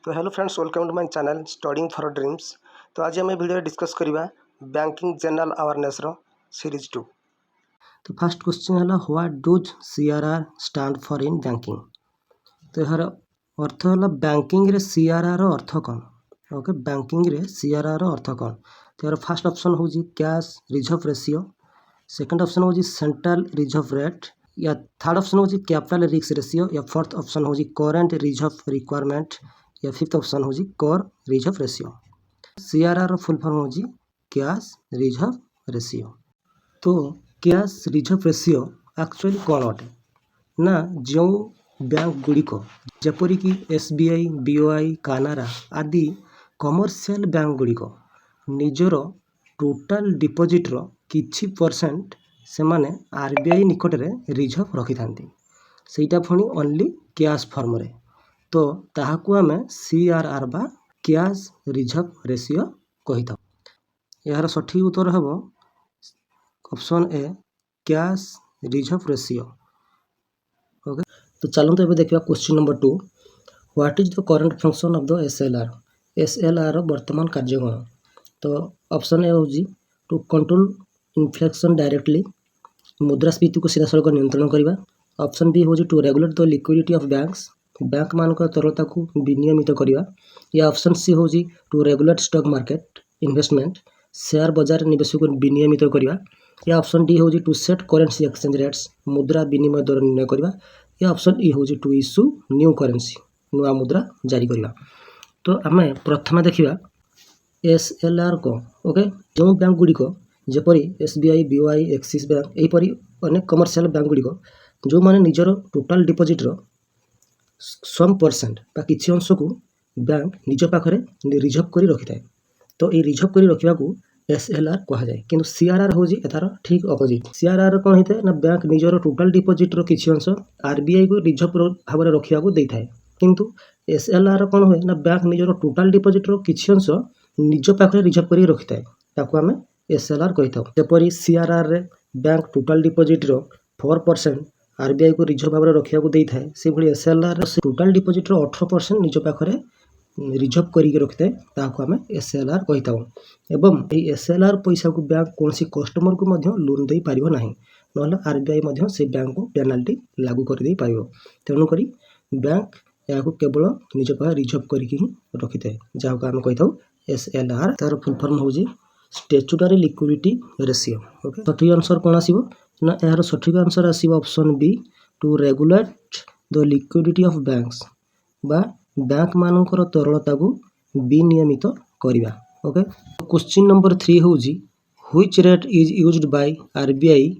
तो hello friends, welcome to my channel studying for dreams. तो आज आम भिडियो डिस्कस करवा बैंकिंग जनरल अवेयरनेस सीरीज 2। तो फर्स्ट क्वेश्चन है what does CRR stand for in banking. तो यार अर्थ है बैंकिंग रे सीआरआर अर्थ कौन। ओके, बैंकिंग रे सीआरआर अर्थ कौन। तो यार फर्स्ट ऑप्शन हूँ cash reserve ratio, second option हूँ सेंट्रल रिजर्व रेट, या थर्ड ऑप्शन हूँ कैपिटल रिस्क रेशियो, या फोर्थ ऑप्शन हूँ करेंट रिजर्व रिक्वायरमेंट, या फिफ्थ ऑप्शन हूँ core reserve ratio. CRR full form हूँ कैश रिजर्व रेशियो। तो कैश रिजर्व रेशियो एक्चुअली कौन अटे ना, जो बैंक गुड़िक जपरिक एसबीआई, बीओआई, कानारा आदि कमर्शियल बैंक गुड़िक निजर टोटाल डिपोजिट्र किछि परसेंट से माने आरबीआई निकट में रिजर्व रखि थांती, सेटा पुणी ओनली कैश फॉर्म रे। तो ताहाकु आमे सीआरआर बा कैश रिजर्व रेशियो कही था। यार सठिक उत्तर हेबो option A cash reserve ratio. Okay, तो चलते एबे देखिबा question number 2। What is the current function of the SLR. SLR वर्तमान कार्य कौन। तो ऑप्शन ए होजी टू कंट्रोल इन्फ्लेशन डायरेक्टली, मुद्रास्फीति को सीधा सड़क नियंत्रण करवा। ऑप्शन बी होजी to regulate the liquidity of banks, bank मानक तरलता को विनियमित करवा। या ऑप्शन सी होजी to regulate stock market investment, share बाजार निवेश को विनियमित करवा। या ऑप्शन डी होजी to set currency exchange rates, मुद्रा विनिमय दर निर्णय करवा। या ऑप्शन ई होजी टू इश्यू न्यू करेंसी, नुआ मुद्रा जारी करवा। तो आम प्रथम देखा एसएलआर को। ओके, जो बैंक गुड़िक जपरी एसबीआई, बीओआई, एक्सिस बैंक यहीपरी अनेक कमर्शियल बैंक गुड़िक जो माने निजर टोटाल डिपोजिट्र सम परसेंट बा किछि अंश को बैंक निज पाखरे रिजर्व करी रखि थाए। तो ये रिजर्व करी रखिबा को एसएलआर कहा जाए। किंतु सीआरआर होजी एतार ठीक अपोजिट। सीआरआर कोन होइते ना, बैंक निजर टोटाल डिपोजिट रो किछि अंश आरबीआई को रिजर्व भाबरे रखिबा को देइथाए। किंतु एसएलआर कोन होय ना, बैंक निजर टोटाल डिपोजिट रो किछि अंश निज पाखरे रिजर्व करी रखिथाए, ताको हमें एसएलआर कहिथाउ। जेपरि सीआरआर रे बैंक टोटाल डिपोजिट रो 4% आरबीआई को रिजर्व भाव में रखा देता है, से भाई एसएलआर टोटाल डिपोजिट 18% निज पाखे रिजर्व करके रखी थाए, ताकू आम एसएलआर कही था। एवं ये एसएलआर पैसा को बैंक कौन कस्टमर को लोन दे पार ना, ना आरबीआई से बैंक को पेनाल्टी लागू कर दे पार। तेणुक बैंक या केवल निज पाखे रिजर्व करके ही रखी थाए, जहाँ को आम कही था एसएलआर। तार फुल फॉर्म हूँ स्टैट्यूटरी लिक्विडिटी रेशियो। ओके, सठिक आंसर कौन आसिबो ना, यार सठिक आंसर आसिबो option B to regulate the liquidity of banks, बा बैंक मानकर तरलता को विनियमित करवा। ओके, क्वेश्चन नंबर 3 हूँ which rate is used by RBI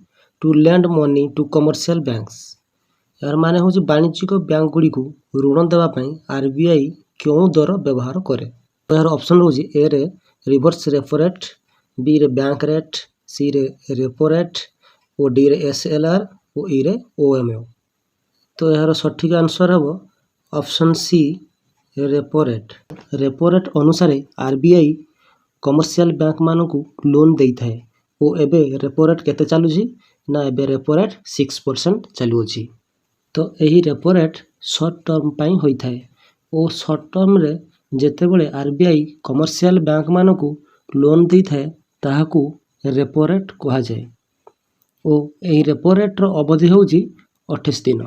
to lend money to commercial banks. यार माने हूँ वाणिज्यिक बैंक गुड़ी को ऋण देवाई आरबीआई क्यों दर व्यवहार करे। तो यार ऑप्शन हूँ ए रे रिवर्स रेपो रेट, बी रे बैंक रेट, सी रे रेपो रेट, ओ डी रे एसएलआर, ओ ई रे ओएमओ। तो यार सठिक आंसर हम option C repo rate. Repo rate अनुसार आरबीआई कमर्शियल बैंक मानक लोन दे थाए। ओ एबे रेपो रेट केते चलुची ना, एबे रेपो रेट 6% चलुची। तो यही रेपो रेट शॉर्ट टर्म पाई होई थाए। ओ शॉर्ट टर्म रे जेतेबेले आरबीआई कमर्शियल बैंक मानक लोन दे थाए, ताहाकू रेपो रेट कहा जाए। ओ यही रेपो रेट रो अवधि होउची 28 दिन।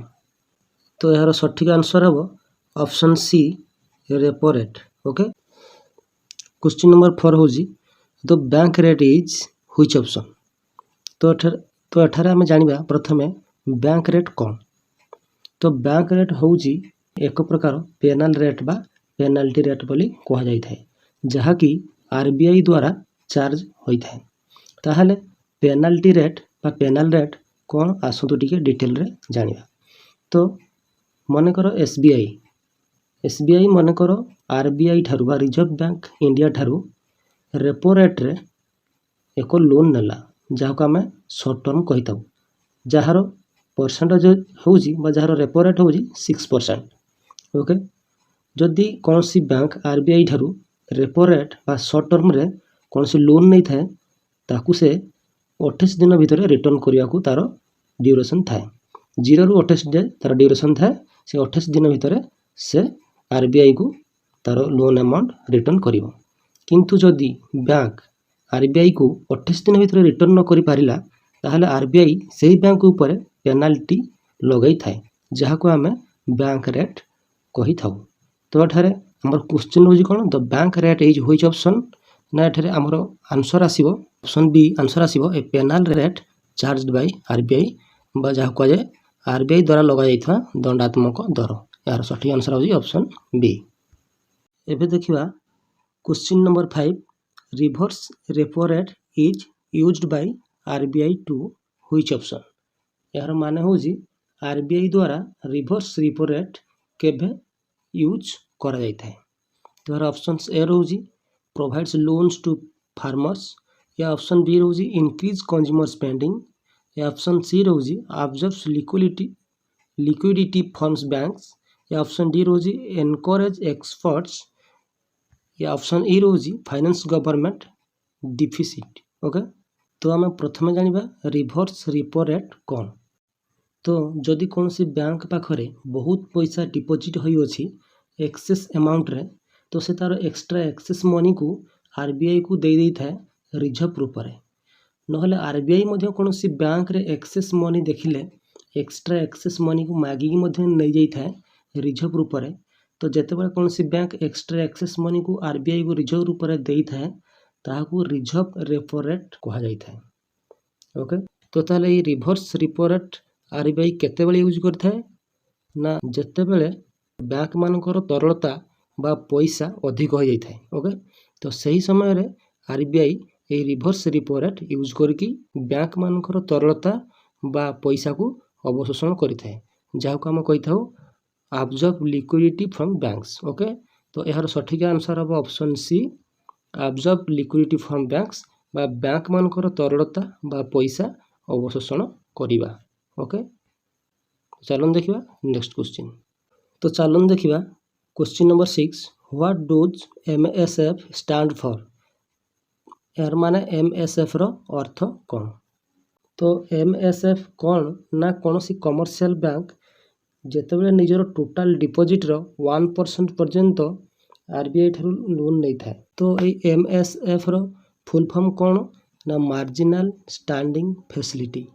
तो यार सठिक आंसर हम option C repo rate. Okay, question number 4 होउची the bank rate is which option. तो एठारे आमे जानिबा प्रथमे बैंक रेट कौन। तो बैंक रेट होउची एक प्रकार पेनल रेट बा पेनाल्टी रेट बोली कहा जाई थाए, जहा कि आरबीआई द्वारा चार्ज होई थाए। ताहले पेनाल्टी रेट बा पेनल रेट कौन आसतु टिके डिटेल रे जानिबा। तो मनकर एसबीआई मनकर आरबीआई ठारू बा रिजर्व बैंक इंडिया ठारू रेपो रेट रे एक लोन नेला, जहाँ को आम शॉर्ट टर्म कही था, जार परसेंटेज होउची बा जार रेपो रेट होउची 6%। ओके, जदि कौन सी बैंक आरबीआई ठारू रेपो रेट बा शॉर्ट टर्म रे कौन सी लोन नहीं थाए, ताकू से 28 दिन भितर रिटर्न करने को तार ड्यूरेशन थाए। 0 ରୁ 28 डे तार ड्यूरेशन थाए। से 28 दिन भितर से आरबीआई को तार लोन अमाउंट रिटर्न करिवो। किंतु जदि बैंक आरबीआई को 28 दिन भितर रिटर्न न करि पारिला ताहले आरबीआई सेही बैंक ऊपर पेनाल्टी लगाई थाए, जहाँ को आमे बैंक रेट कही थाउ। तो एठारे हमर क्वेश्चन होजी कोन, the bank rate is which option ना एठारे हमर आंसर आसीबो ऑप्शन बी आंसर आसीबो a penal rate charged by RBI बा जहाँ को जाय आरबीआई द्वारा लगा जाइथा दंडात्मक दर। यार सठिक आंसर होजी ऑप्शन बी। एबे देखिबा question number 5, reverse repo rate is used by RBI to which option. यार माने होजी आरबीआई द्वारा रिवर्स रेपो रेट केबे यूज करा जाइथाय। तो यार ऑप्शंस ए रहउजी प्रोवाइड्स लोन्स टू फार्मर्स, या ऑप्शन बी रहउजी इंक्रीज कंज्यूमर स्पेंडिंग, या ऑप्शन सी रहउजी ऑब्जर्व्स लिक्विडिटी फंड्स बैंक्स, या ऑप्शन डी रहउजी एनकरेज एक्सपर्ट्स, या ऑप्शन ई रहउजी फाइनेंस गवर्नमेंट डिफिसिट। ओके, तो आम प्रथमे जानिबा रिवर्स रेपो रेट कौन। तो जदि कौन सी बैंक पाखरे बहुत पैसा डिपोजिट होई अछि एक्सेस अमाउंट रे, तो से तार एक्स्ट्रा एक्सेस मनी को आरबीआई को दे देई थाए रिजर्व रूप रे। नहले आरबीआई मध्य कौन सी बैंक रे एक्सेस मनी देखिले एक्स्ट्रा एक्सेस मनी को मागिकी मध्य नहीं जाई थाए रिजर्व रूप रे। तो जेतेबेले कौन सी बैंक एक्स्ट्रा एक्सेस मनी को आरबीआई को रिजर्व रूप रे देई थाए ताहाकू रिजर्व रेपो रेट कहा जाई थाए। ओके, तो ताले ये रिवर्स रेपो रेट आरबीआई केतेबेले यूज करथाए ना जेतेबेले बैंक मानकर तरलता बा पैसा अधिक हो जाई थाए। ओके, तो सही समय रे आरबीआई ए रिवर्स रेपो रेट यूज करके बैंक मानकर तरलता बा पैसा को अवशोषण करिथाए, जहाँ को आम कही थाउ observe liquidity from banks. Okay, तो यार सठिक आंसर हम option C observe liquidity from banks बा बैंक मानकर तरलता बा पैसा अवशोषण करिबा। ओके, चलन देखिबा नेक्स्ट क्वेश्चन। तो चलन देखिबा question number 6, what does MSF stand for. यार माने एमएसएफ रो अर्थ कौन। तो एमएसएफ कौन ना कौन सी कमर्शियल बैंक जेतेबेले निजर टोटाल डिपोजिट रो 1% पर्यंत आरबीआई ठारू लोन नहीं थाए। तो ये एमएसएफ रो फुल फॉर्म कौन ना मार्जिनल स्टैंडिंग फैसिलिटी।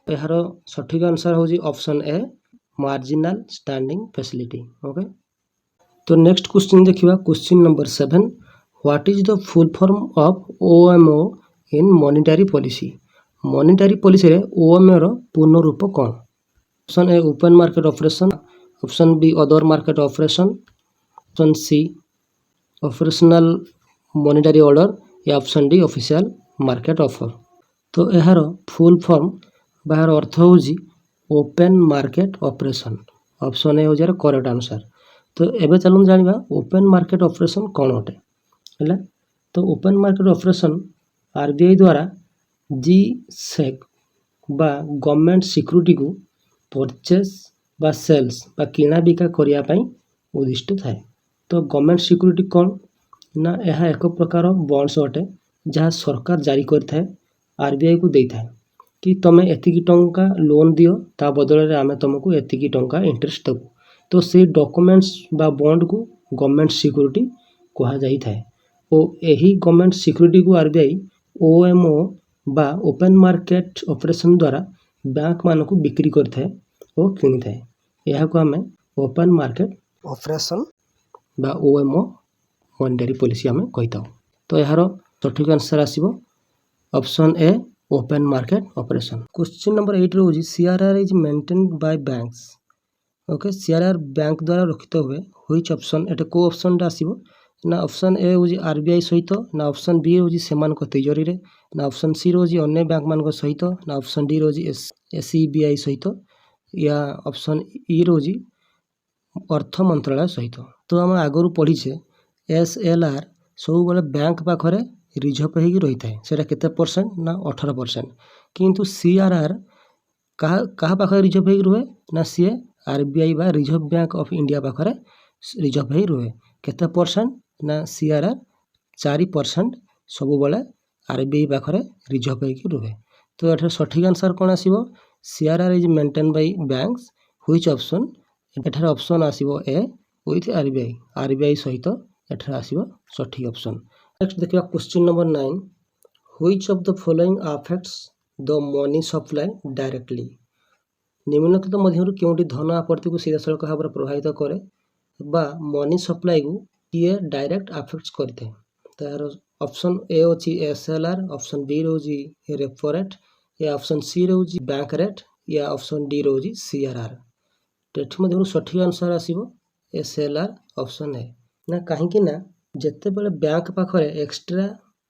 यार सठिक आंसर होजी option A marginal standing facility. Okay, तो नेक्स्ट क्वेश्चन देखिबा question number 7, what is the full form of OMO in monetary policy. Monetary policy रे ओएमओ रो पूर्ण रूप कौन। Option A open market operation, option B other market operation, option C operational monetary order, या option D official market offer. तो यार full form बाहर अर्थ होजी ओपन मार्केट ऑपरेशन। ऑप्शन ए हो जाए करेक्ट आंसर। तो एबे चलूँ जानिबा ओपन मार्केट ऑपरेशन कौन अटे हैला। तो ओपन मार्केट ऑपरेशन आरबीआई द्वारा जी सेक बा गवर्नमेंट सिक्यूरिटी को परचेस बा सेल्स बा किना बिका करिया पई उद्दिष्ट थाए। तो गवर्नमेंट सिक्यूरिटी कौन ना यह एक प्रकार बॉन्ड्स अटे जहाँ सरकार जारी करथाए आरबीआई को देइथाए कि तमे एतिकी टंका लोन दियो ता बदले रे आमे तुमको एतिकी टंका इंटरेस्ट देबू। तो से डॉक्यूमेंट्स बा बॉन्ड को गवर्नमेंट सिक्यूरिटी कहा जाई थाए। और यही गवर्नमेंट सिक्यूरिटी को आरबीआई ओएमओ बा ओपन मार्केट ऑपरेशन द्वारा बैंक मान को बिक्री करथाए और किनी थाए। यह को आमे ओपन मार्केट ऑपरेशन बा ओएमओ मॉनेटरी पॉलिसी आमे कहिताउ। तो यार सठिक आंसर आसीबो option A open market operation. Question number 8 रहउजी CRR is maintained by banks. Okay, CRR bank द्वारा रखित हुए व्हिच ऑप्शन एटा को ऑप्शन टा आसीबो ना ऑप्शन ए होजी आरबीआई सहित, ना ऑप्शन बी होजी सेमान को तिजोरी रे, ना ऑप्शन सी होजी अन्य बैंक मान को सहित, ना ऑप्शन डी होजी एसईबीआई सहित, या ऑप्शन ई होजी अर्थ मंत्रालय सहित। तो हम आगरू पढ़ीछे एसएलआर सब बेले बैंक पाखरे रिजर्व होगी रही थाए सेटा केते परसेंट ना 18%। किंतु सीआरआर कहा पाखरे रिजर्व होगी रुहे ना सी आरबीआई बा रिजर्व बैंक ऑफ इंडिया पाखरे रिजर्व होगी रुहे केते परसेंट ना सीआरआर 4% सब बेले आरबीआई पाखरे रिजर्व होगी रुहे। तो एठार सठिक आंसर कौन आसीबो CRR is maintain by banks which option. एठार ऑप्शन आसीबो ए विथ आरबीआई, आरबीआई सहित एठार आसीबो सठिक ऑप्शन। नेक्स्ट देखिबा question number 9, which of the following affects the money supply directly. निम्नलिखित मध्यरु केउंटी धन आपूर्ति को सीधासलख भाव प्रभावित करे बा मनी सप्लाई को किए डायरेक्ट अफेक्ट्स करते। तो यार ऑप्शन ए अछि एसएलआर, ऑप्शन बी रोजी रेपो रेट, या ऑप्शन सी रोजी बैंक रेट, या ऑप्शन डी रोजी सीआरआर। तो एठी मध्यरु सठिक आंसर आसीबो एसएलआर ऑप्शन ए। ना काहेकि ना जेते बेले बैंक पाखरे एक्स्ट्रा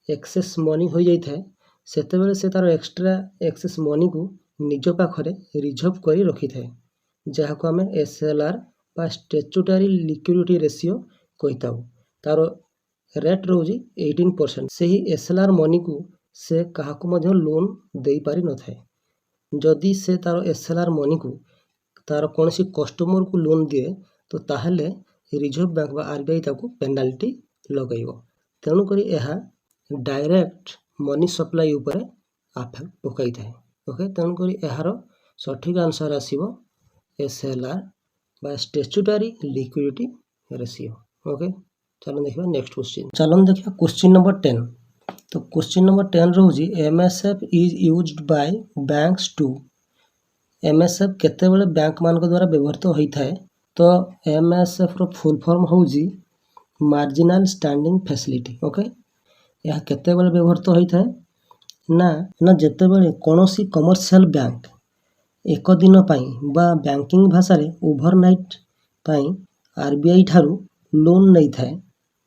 एक्सेस मनी हो जाई थाए सेते बेले से तार एक्स्ट्रा एक्सेस मनी को निज पाखरे रिजर्व करी रखी थाए, जहाँ को आमे एसएलआर बा स्टैट्यूटरी लिक्विडिटी रेशियो कहिताउ। तार रेट रोजी 18%। सही एसएलआर मनी को से काहाकु मध्य लोन दे पारि न थाए। जदि से तार एसएलआर मनी को तार कोनसी कस्टमर को लोन दिए तो ताहले रिजर्व बैंक बा आरबीआई ताकू पेनाल्टी लगैबो। तेणु करी एहा डायरेक्ट मनी सप्लाई ऊपर अफेक्ट पकाई थाए। ओके, तेणु करी एहार सठिक आंसर आसीबो एसएलआर बा स्टैट्यूटरी लिक्विडिटी रेशियो। ओके, चलो देखिबा नेक्स्ट क्वेश्चन। चलो देखिबा क्वेश्चन नंबर 10। तो क्वेश्चन नंबर 10 रोजी MSF is used by banks to. MSF केते बेले बैंक मान द्वारा व्यवहृत होई थाए। तो एमएसएफ रो फुल फॉर्म होउजी मार्जिनल स्टैंडिंग फैसिलिटी। ओके, यह केते बेले व्यवहृत होई थाए ना जेते बेले कोनोसी कमर्शियल बैंक एक दिन पाई बा बैंकिंग भाषा रे ओवरनाइट पाई आरबीआई ठारू लोन नै थाए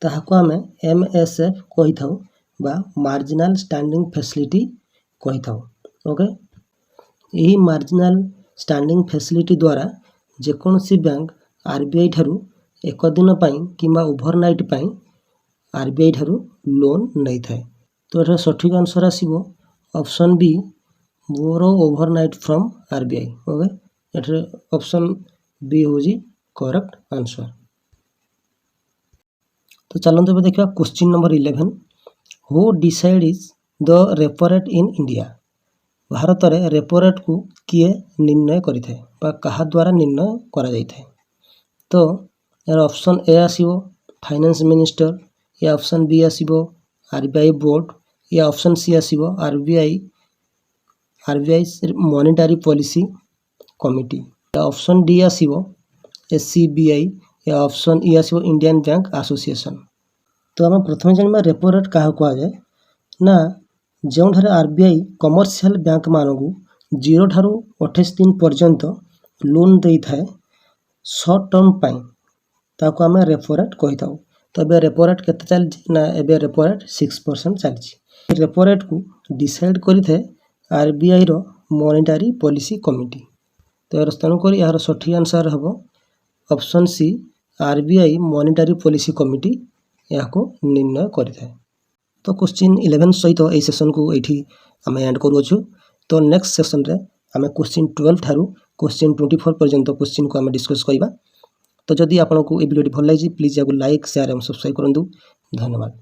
ताहाको आमे एमएसएफ कहि थाउ बा मार्जिनल स्टैंडिंग फैसिलिटी कहि थाउ। ओके, यही मार्जिनल स्टैंडिंग फैसिलिटी द्वारा जेकोसी बैंक आरबीआई ठारू एक दिन पाई किंबा ओवरनाइट पाई आरबीआई ठारू लोन नै थाए। तो एटा सठिक आंसर आसीबो option B borrow overnight from RBI. Okay, एटा ऑप्शन बी होजी करेक्ट आंसर। तो चलंतु ଏବେ ଦେଖିବା question number 11, who decides the repo rate in India. भारत रे रेपो रेट को किए निर्णय करिथाए बा कहा द्वारा निर्णय करा जाइथाए। तो यार ऑप्शन ए आसीबो फाइनेंस मिनिस्टर, या ऑप्शन बी आसीबो आरबीआई बोर्ड, या ऑप्शन सी आसीबो आरबीआई मॉनेटरी पॉलिसी कमिटी, या ऑप्शन डी आसीबो एससीबीआई, या ऑप्शन ई आसीबो इंडियन बैंक एसोसिएशन। तो आम प्रथम जाना रेपो रेट क्या कहुए ना जो आरबीआई कमर्शियल बैंक मानू 0 ठारू 28 दिन पर्यंत लोन दे थाए शॉर्ट टर्म पाई ताको आम रेपो रेट कही था। तो ये रेपो रेट केते चलछि ना एबे रेपो रेट 6% चलछि। रेपो रेट को डिसाइड करिथे आरबीआई रो मॉनेटरी पॉलिसी कमिटी। तो यार तेणु कर यार सठिक आंसर हम option C RBI monetary policy committee यहाँ को निर्णय करिथे। तो क्वेश्चन 11 सहित यही सेशन को ये आम एंड करूँ। तो नेक्स्ट सेशन रे आम क्वेश्चन 12 ठारू क्वेश्चन 24 पर्यंत क्वेश्चन को आम डिस्कस करवा। तो जदि आपको ये वीडियो भल लगी प्लीज या लाइक शेयर और सब्सक्राइब करूँ। धन्यवाद।